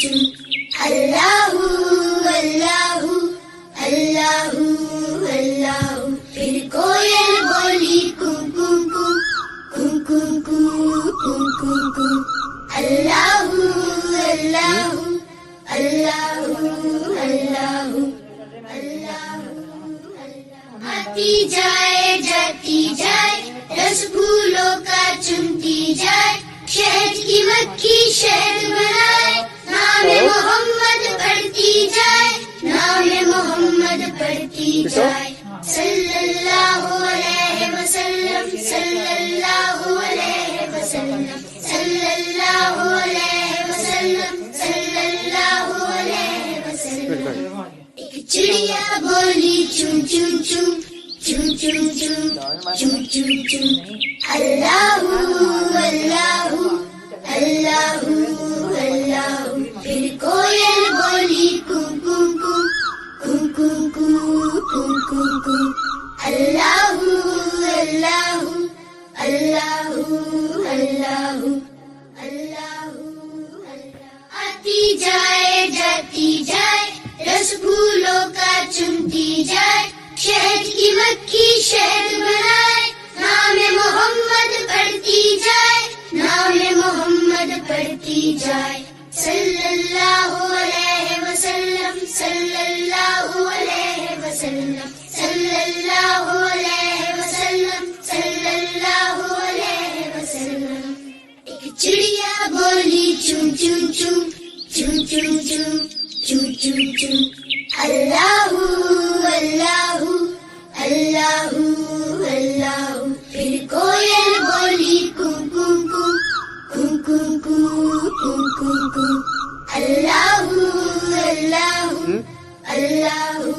chum. Allahu, Allahu, Allahu, Allahu. Phir koyal boli ku ku ku, ku ku ku, ku ku ku. Allahu, Allahu, Allahu, Allahu, Allahu. आती जाए जाती जाए, रस फूलों का चुनती जाए, शहद की मक्खी शहद बनाए, नाम मोहम्मद पढ़ती जाए, नाम मोहम्मद पढ़ती जाए। सल्लल्लाहु अलैहि वसल्लम, सल्लल्लाहु अलैहि वसल्लम, सल्लल्लाहु अलैहि वसल्लम, सल्लल्लाहु अलैहि वसल्लम। एक चिड़िया बोली चूं चूं चूं, चूं चूं चूं, चूं चूं चूं। अल्लाहू अल्लाहू, अल्लाहू अल्लाहू। फिर कोयल बोली कू कू कू, कू कू कू, कू कू कू। अल्लाहू अल्लाहू, अल्लाहू अल्लाहू, अल्लाहू अल्लाहू। आती जाए जाती जाए, रस फूलों का चुनती जाए, शहद की मक्खी शहद बनाए, नाम मोहम्मद पढ़ती जाए, नाम मोहम्मद पढ़ती जाए। सल्लल्लाहु अलैहि वसल्लम, सल्लल्लाहु अलैहि वसल्लम, सल्लल्लाहु अलैहि वसल्लम, सल्लल्लाहु अलैहि वसल्लम। एक चिड़िया बोली चूं चूं चूं, चूं चूं चूं, चूं चूं चूं। अल्लाहू अल्लाहू, अल्लाहू अल्लाहू। फिर कोयल बोली कू कू कू, कू कू कू, कू कू कू। अल्लाहू अल्लाहू, अल्लाहू